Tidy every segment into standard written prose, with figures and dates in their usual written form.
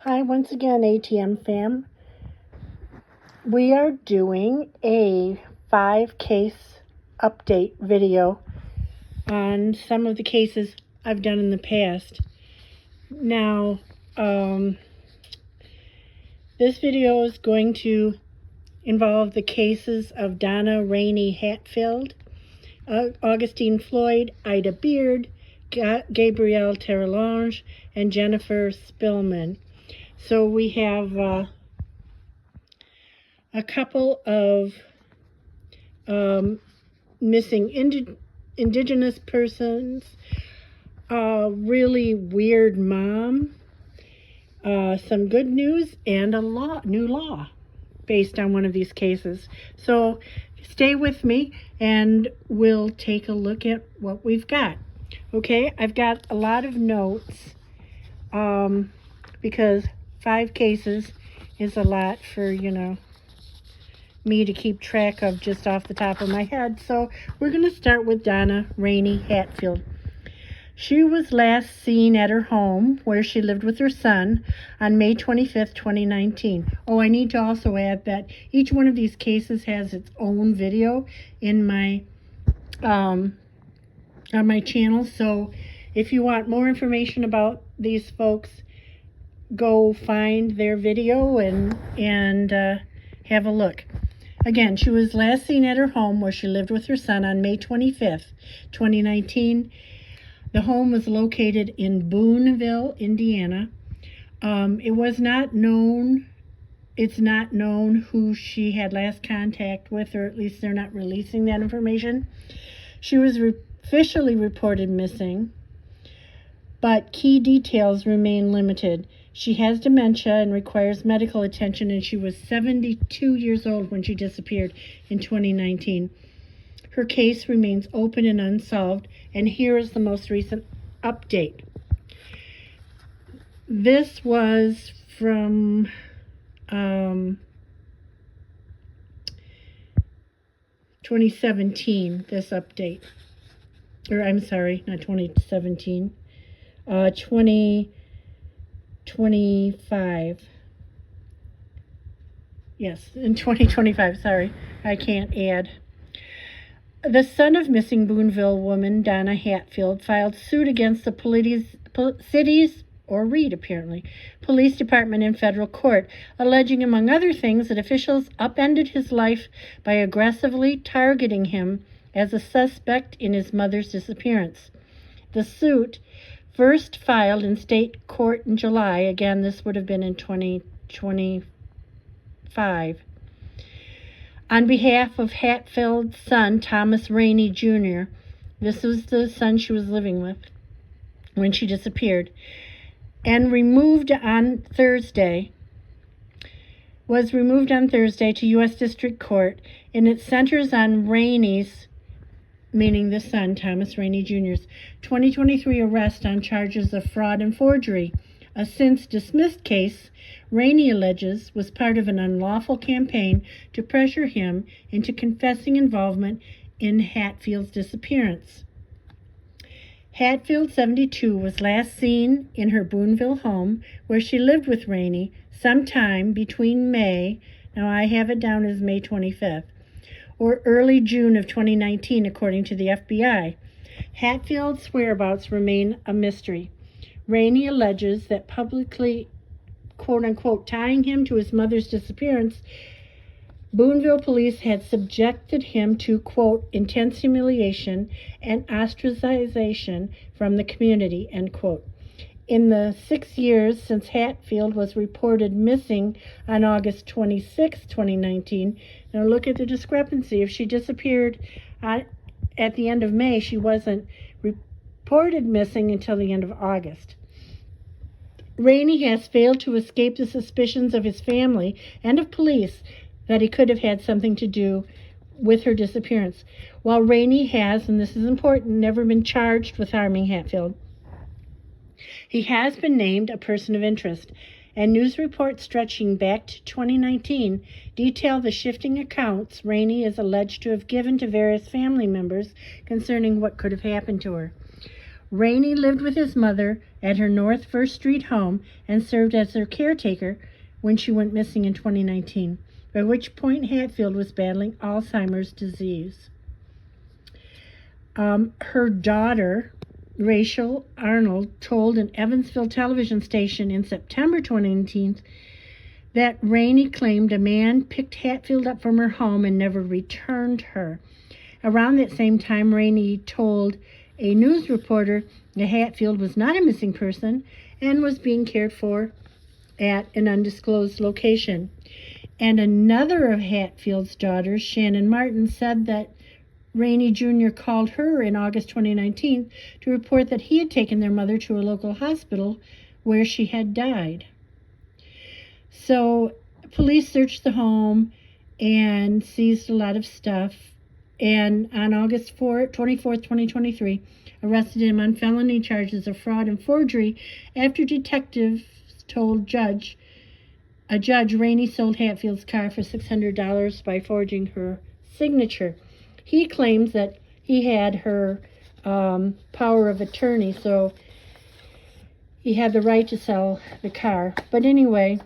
Hi, once again, ATM fam. We are doing a 5-case update video on some of the cases I've done in the past. Now, this video is going to involve the cases of Donna Rainey Hatfield, Augustine Floyd, Ida Beard, Gabrielle Terrelonge, and Jennifer Spillman. So we have a couple of missing indigenous persons, a really weird mom, some good news, and a new law based on one of these cases. So stay with me and we'll take a look at what we've got. Okay, I've got a lot of notes because 5 cases is a lot for, me to keep track of just off the top of my head. So we're going to start with Donna Rainey Hatfield. She was last seen at her home where she lived with her son on May 25th, 2019. Oh, I need to also add that each one of these cases has its own video in my on my channel. So if you want more information about these folks, go find their video and have a look. Again, she was last seen at her home where she lived with her son on May 25th, 2019. The home was located in Boonville, Indiana. It's not known who she had last contact with, or at least they're not releasing that information. She was officially reported missing, but key details remain limited. She has dementia and requires medical attention, and she was 72 years old when she disappeared in 2019. Her case remains open and unsolved, and here is the most recent update. This was from 2017, this update. Or I'm sorry, not 2017. 2025. Yes, in 2025, sorry, I can't add. The son of missing Boonville woman Donna Hatfield filed suit against the police department in federal court, alleging, among other things, that officials upended his life by aggressively targeting him as a suspect in his mother's disappearance. The suit, first filed in state court in July, again, this would have been in 2025, on behalf of Hatfield's son, Thomas Rainey Jr. This was the son she was living with when she disappeared, and was removed on Thursday to U.S. District Court, and it centers on Rainey's, meaning the son, Thomas Rainey Jr.'s 2023 arrest on charges of fraud and forgery. A since-dismissed case, Rainey alleges, was part of an unlawful campaign to pressure him into confessing involvement in Hatfield's disappearance. Hatfield, 72, was last seen in her Boonville home, where she lived with Rainey, sometime between May, now I have it down as May 25th, or early June of 2019, according to the FBI. Hatfield's whereabouts remain a mystery. Rainey alleges that publicly, quote-unquote, tying him to his mother's disappearance, Boonville police had subjected him to, quote, intense humiliation and ostracization from the community, end quote. In the 6 years since Hatfield was reported missing on August 26, 2019, now look at the discrepancy. If she disappeared at the end of May, she wasn't reported missing until the end of August. Rainey has failed to escape the suspicions of his family and of police that he could have had something to do with her disappearance. While Rainey has, and this is important, never been charged with harming Hatfield, he has been named a person of interest, and news reports stretching back to 2019 detail the shifting accounts Rainey is alleged to have given to various family members concerning what could have happened to her. Rainey lived with his mother at her North First Street home and served as her caretaker when she went missing in 2019, by which point Hatfield was battling Alzheimer's disease. Her daughter, Rachel Arnold, told an Evansville television station in September 2019 that Rainey claimed a man picked Hatfield up from her home and never returned her. Around that same time, Rainey told a news reporter that Hatfield was not a missing person and was being cared for at an undisclosed location. And another of Hatfield's daughters, Shannon Martin, said that Rainey Jr. called her in August 2019 to report that he had taken their mother to a local hospital where she had died. So police searched the home and seized a lot of stuff, and on August 24th, 2023, arrested him on felony charges of fraud and forgery after detectives told a judge Rainey sold Hatfield's car for $600 by forging her signature. He claims that he had her power of attorney, so he had the right to sell the car. But anyway,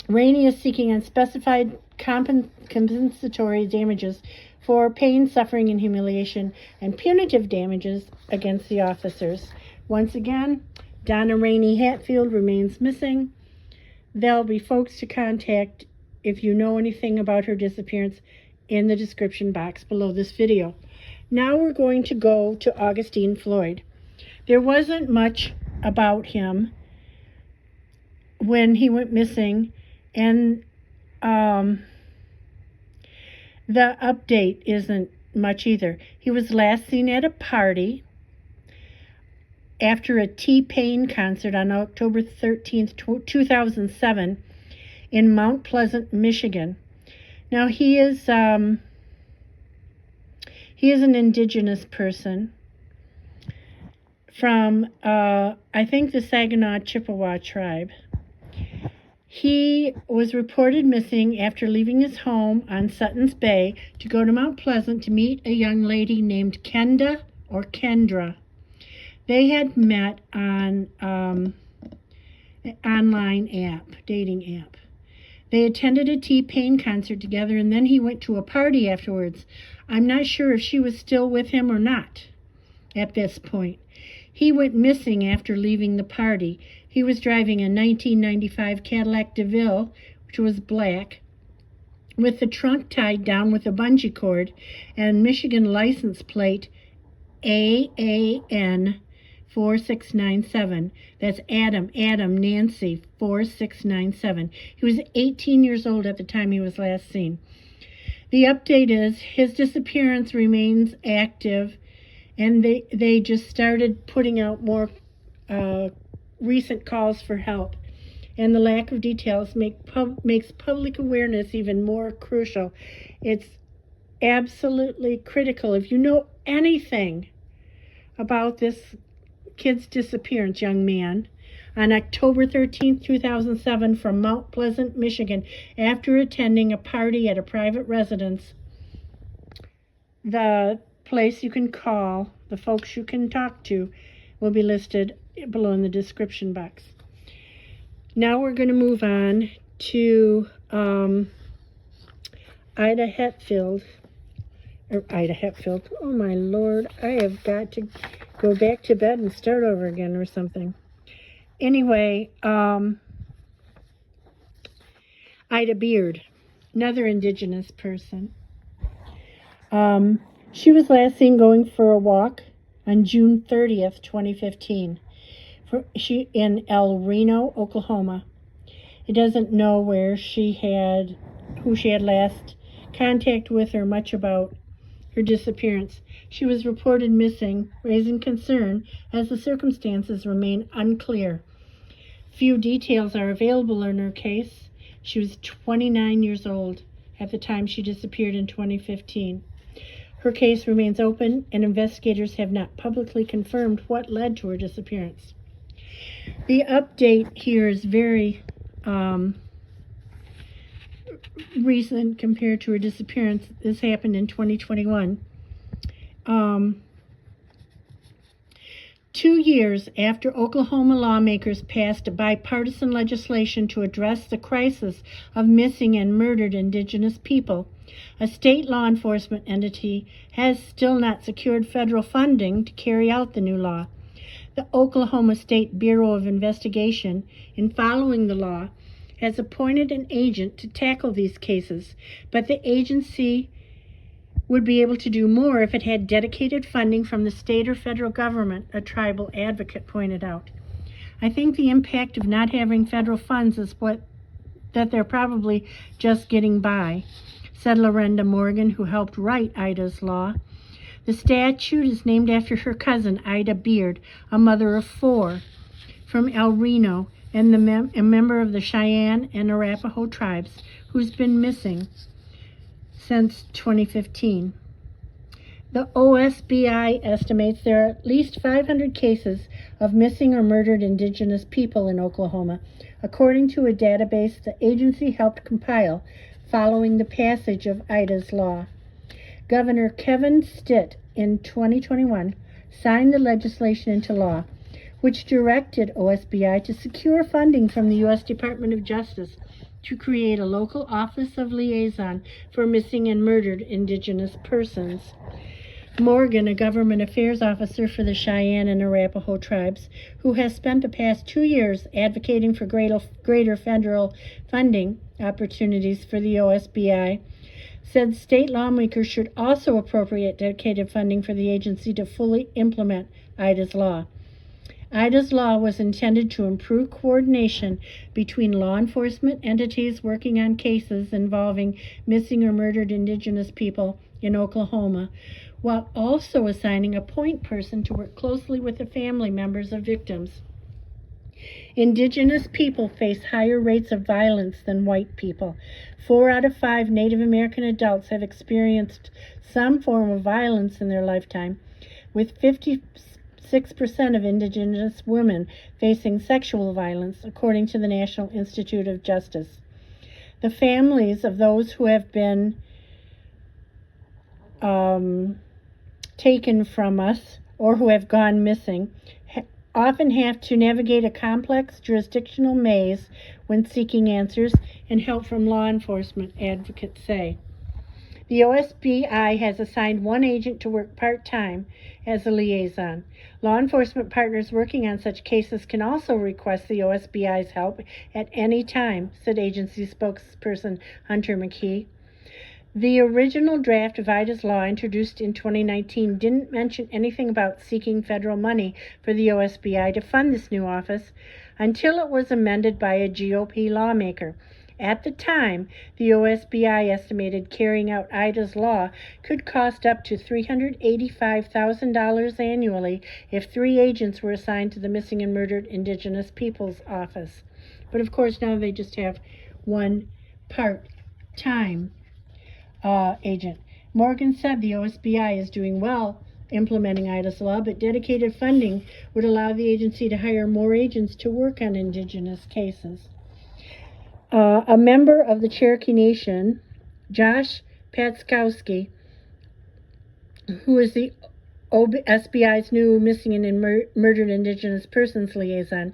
Rainey is seeking unspecified compensatory damages for pain, suffering, and humiliation, and punitive damages against the officers. Once again, Donna Rainey Hatfield remains missing. There'll be folks to contact if you know anything about her disappearance in the description box below this video. Now we're going to go to Augustine Floyd. There wasn't much about him when he went missing, and the update isn't much either. He was last seen at a party after a T-Pain concert on October 13th, 2007 in Mount Pleasant, Michigan. Now he is an indigenous person from, I think, the Saginaw Chippewa tribe. He was reported missing after leaving his home on Sutton's Bay to go to Mount Pleasant to meet a young lady named Kendra. They had met on an online dating app. They attended a T-Pain concert together, and then he went to a party afterwards. I'm not sure if she was still with him or not at this point. He went missing after leaving the party. He was driving a 1995 Cadillac DeVille, which was black, with the trunk tied down with a bungee cord, and Michigan license plate AAN 4697. That's Adam Nancy 4697. He was 18 years old at the time he was last seen. The update is his disappearance remains active, and they just started putting out more recent calls for help. And the lack of details makes public awareness even more crucial. It's absolutely critical. If you know anything about this kid's disappearance, young man, on October 13th, 2007, from Mount Pleasant, Michigan, after attending a party at a private residence, the place you can call, the folks you can talk to, will be listed below in the description box. Now we're going to move on to Ida Hatfield. Oh my Lord, I have got to go back to bed and start over again or something. Anyway, Ida Beard, another indigenous person. She was last seen going for a walk on June 30th, 2015. In El Reno, Oklahoma. It doesn't know who she had last contact with or much about her disappearance. She was reported missing, raising concern as the circumstances remain unclear. Few details are available in her case. She was 29 years old at the time she disappeared in 2015. Her case remains open, and investigators have not publicly confirmed what led to her disappearance. The update here is very recent compared to her disappearance. This happened in 2021. 2 years after Oklahoma lawmakers passed a bipartisan legislation to address the crisis of missing and murdered Indigenous people, a state law enforcement entity has still not secured federal funding to carry out the new law. The Oklahoma State Bureau of Investigation, in following the law, has appointed an agent to tackle these cases, but the agency would be able to do more if it had dedicated funding from the state or federal government, a tribal advocate pointed out. I think the impact of not having federal funds is that they're probably just getting by, said Lorenda Morgan, who helped write Ida's law. The statute is named after her cousin, Ida Beard, a mother of 4 from El Reno and a member of the Cheyenne and Arapaho tribes who's been missing since 2015. The OSBI estimates there are at least 500 cases of missing or murdered Indigenous people in Oklahoma, according to a database the agency helped compile following the passage of Ida's law. Governor Kevin Stitt in 2021 signed the legislation into law, which directed OSBI to secure funding from the U.S. Department of Justice to create a local Office of Liaison for Missing and Murdered Indigenous Persons. Morgan, a government affairs officer for the Cheyenne and Arapaho tribes, who has spent the past 2 years advocating for greater federal funding opportunities for the OSBI, said state lawmakers should also appropriate dedicated funding for the agency to fully implement Ida's law. Ida's law was intended to improve coordination between law enforcement entities working on cases involving missing or murdered Indigenous people in Oklahoma, while also assigning a point person to work closely with the family members of victims. Indigenous people face higher rates of violence than white people. 4 out of 5 Native American adults have experienced some form of violence in their lifetime, with 56% of Indigenous women facing sexual violence, according to the National Institute of Justice. The families of those who have been taken from us or who have gone missing often have to navigate a complex jurisdictional maze when seeking answers and help from law enforcement, advocates say. The OSBI has assigned 1 agent to work part-time as a liaison. Law enforcement partners working on such cases can also request the OSBI's help at any time, said agency spokesperson Hunter McKee. The original draft of Ida's law, introduced in 2019, didn't mention anything about seeking federal money for the OSBI to fund this new office until it was amended by a GOP lawmaker. At the time, the OSBI estimated carrying out Ida's law could cost up to $385,000 annually if 3 agents were assigned to the Missing and Murdered Indigenous Peoples Office. But of course, now they just have 1 part-time agent. Morgan said the OSBI is doing well implementing Ida's law, but dedicated funding would allow the agency to hire more agents to work on Indigenous cases. A member of the Cherokee Nation, Josh Patskowski, who is the OSBI's new Missing and Murdered Indigenous Persons Liaison,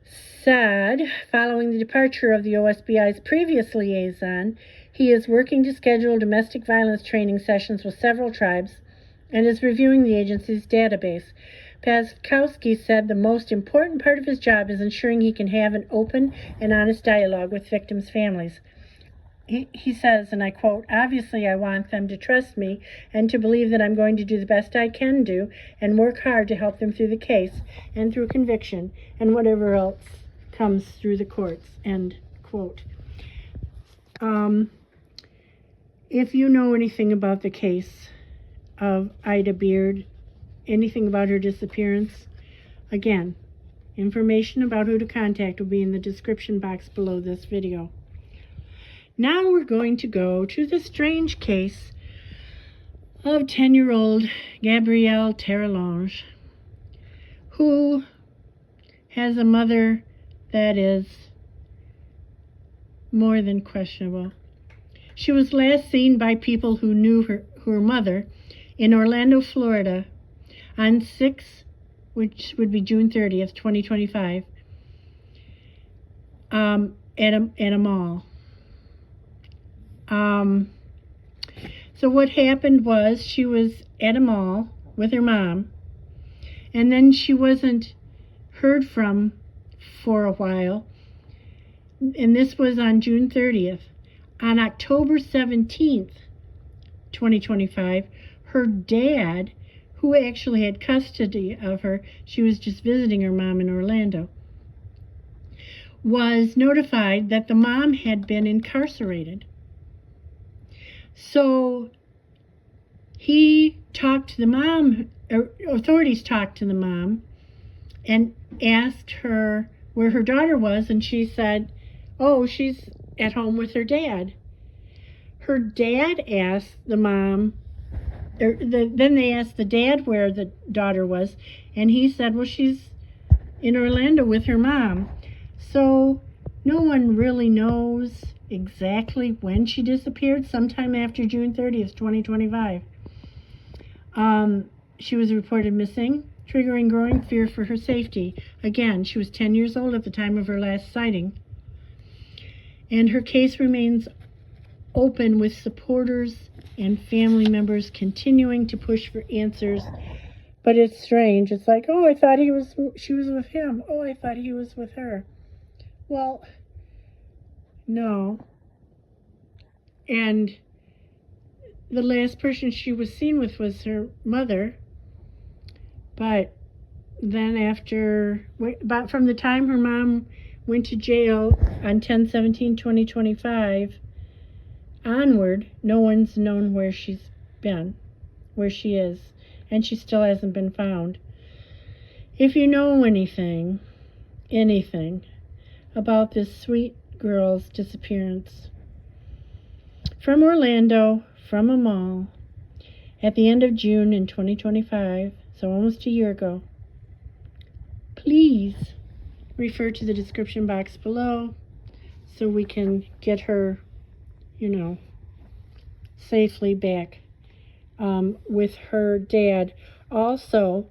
said, following the departure of the OSBI's previous liaison, he is working to schedule domestic violence training sessions with several tribes and is reviewing the agency's database. Paskowski said the most important part of his job is ensuring he can have an open and honest dialogue with victims' families. He says, and I quote, "Obviously I want them to trust me and to believe that I'm going to do the best I can do and work hard to help them through the case and through conviction and whatever else comes through the courts," end quote. If you know anything about the case of Ida Beard, anything about her disappearance, again, information about who to contact will be in the description box below this video. Now we're going to go to the strange case of 10-year-old Gabrielle Terrelonge, who has a mother that is more than questionable. She was last seen by people who knew her mother in Orlando, Florida, On 6, which would be June 30th, 2025, at a mall. So what happened was she was at a mall with her mom, and then she wasn't heard from for a while, and this was on June 30th. On October 17th, 2025, her dad, who actually had custody of her, she was just visiting her mom in Orlando, was notified that the mom had been incarcerated. So he talked to the mom, authorities talked to the mom and asked her where her daughter was, and she said, oh, she's at home with her dad. Her dad asked the mom, then they asked the dad where the daughter was, and he said, well, she's in Orlando with her mom. So no one really knows exactly when she disappeared, sometime after June 30th, 2025. She was reported missing, triggering growing fear for her safety. Again, she was 10 years old at the time of her last sighting. And her case remains open, with supporters and family members continuing to push for answers. But it's strange. It's like, oh, I thought she was with him. Oh, I thought he was with her. Well, no. And the last person she was seen with was her mother. But then about from the time her mom went to jail on 10/17/2025 onward, no one's known where she's been, where she is, and she still hasn't been found. If you know anything about this sweet girl's disappearance from Orlando, from a mall, at the end of June in 2025, so almost a year ago, please refer to the description box below so we can get her, safely back with her dad. Also,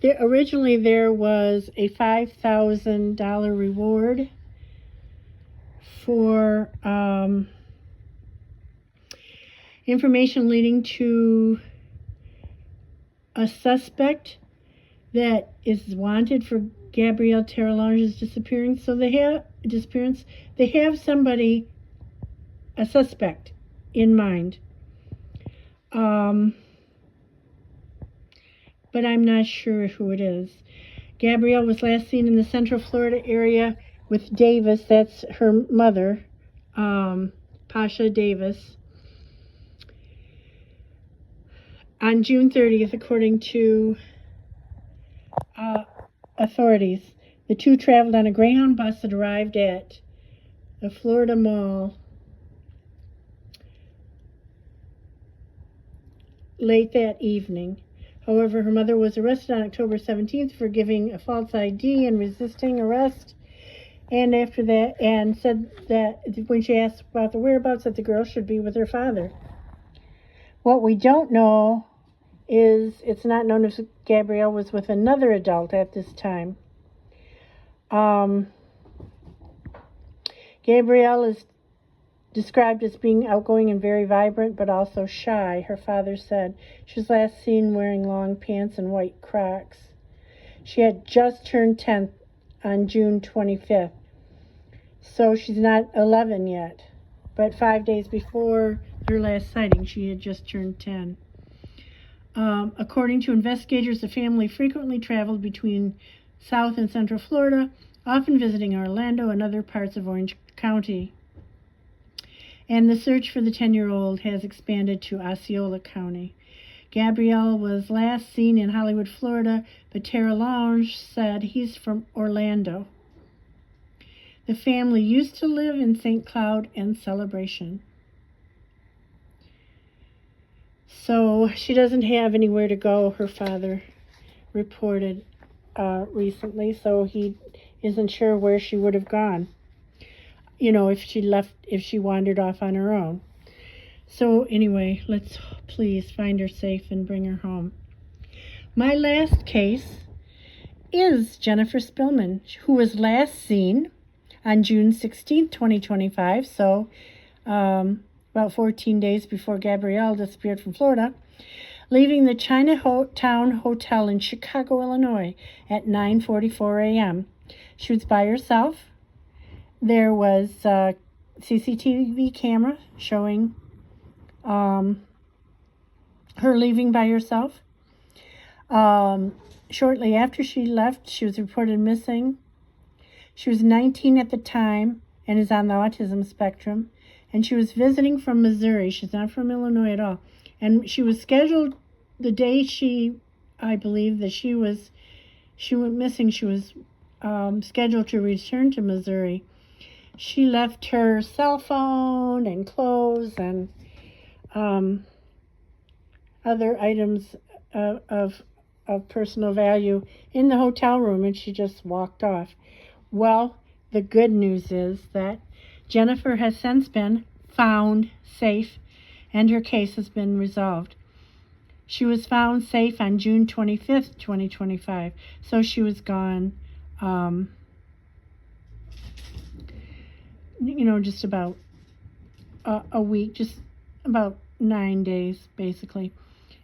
originally there was a $5,000 reward for information leading to a suspect that is wanted for Gabrielle Terrelonge's disappearance. So they have somebody, a suspect, in mind. But I'm not sure who it is. Gabrielle was last seen in the Central Florida area with Davis, that's her mother, Pasha Davis, on June 30th, according to authorities. The two traveled on a Greyhound bus that arrived at the Florida Mall late that evening. However, her mother was arrested on October 17th for giving a false ID and resisting arrest. And after that, and said that when she asked about the whereabouts, that the girl should be with her father. What we don't know is, it's not known if Gabrielle was with another adult at this time. Gabrielle is described as being outgoing and very vibrant, but also shy. Her father said she was last seen wearing long pants and white Crocs. She had just turned 10 on June 25th, so she's not 11 yet. But 5 days before her last sighting, she had just turned 10. According to investigators, the family frequently traveled between South and Central Florida, often visiting Orlando and other parts of Orange County. And the search for the 10-year-old has expanded to Osceola County. Gabrielle was last seen in Hollywood, Florida, but Terrelonge said he's from Orlando. The family used to live in St. Cloud and Celebration. So she doesn't have anywhere to go, her father reported recently, so he isn't sure where she would have gone, if she wandered off on her own. So anyway, let's please find her safe and bring her home. My last case is Jennifer Spillman, who was last seen on June 16th, 2025, so about 14 days before Gabrielle disappeared from Florida, leaving the Chinatown Hotel in Chicago, Illinois at 9:44 a.m. She was by herself. There was a CCTV camera showing her leaving by herself. Shortly after she left, she was reported missing. She was 19 at the time and is on the autism spectrum. And she was visiting from Missouri. She's not from Illinois at all. And she was scheduled the day I believe that she went missing. She was scheduled to return to Missouri. She left her cell phone and clothes and other items of personal value in the hotel room, and she just walked off. Well, the good news is that Jennifer has since been found safe, and her case has been resolved. She was found safe on June 25th, 2025, so she was gone, just about a week, just about 9 days, basically.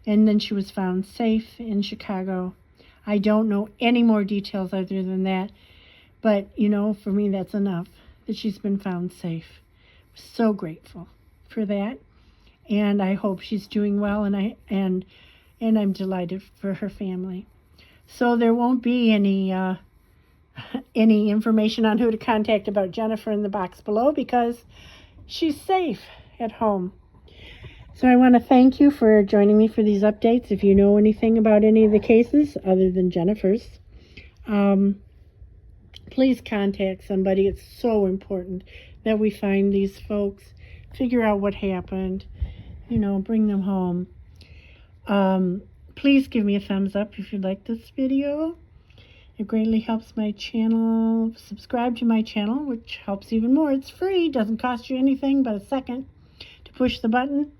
And then she was found safe in Chicago. I don't know any more details other than that. But, for me, that's enough that she's been found safe. So grateful for that. And I hope she's doing well, and I'm delighted for her family. So there won't be any information on who to contact about Jennifer in the box below because she's safe at home. So I want to thank you for joining me for these updates. If you know anything about any of the cases other than Jennifer's, please contact somebody. It's so important that we find these folks, figure out what happened, bring them home. Please give me a thumbs up if you like this video. It greatly helps my channel. Subscribe to my channel, which helps even more. It's free, doesn't cost you anything but a second to push the button.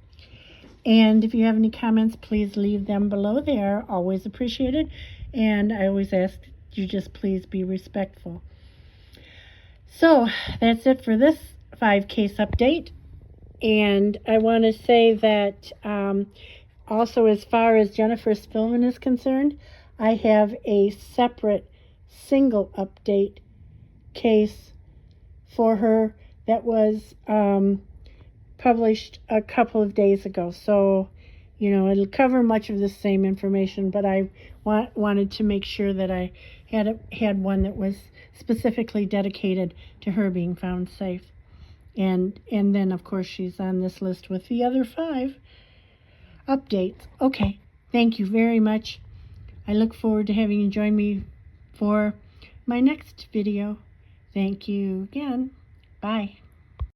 And if you have any comments, please leave them below. They are always appreciated. And I always ask you just please be respectful. So that's it for this 5-case update. And I want to say that also, as far as Jennifer Spillman is concerned, I have a separate single update case for her that was published a couple of days ago. So, it'll cover much of the same information, but I wanted to make sure that I had one that was specifically dedicated to her being found safe. And then, of course, she's on this list with the other 5 updates. Okay, thank you very much. I look forward to having you join me for my next video. Thank you again. Bye.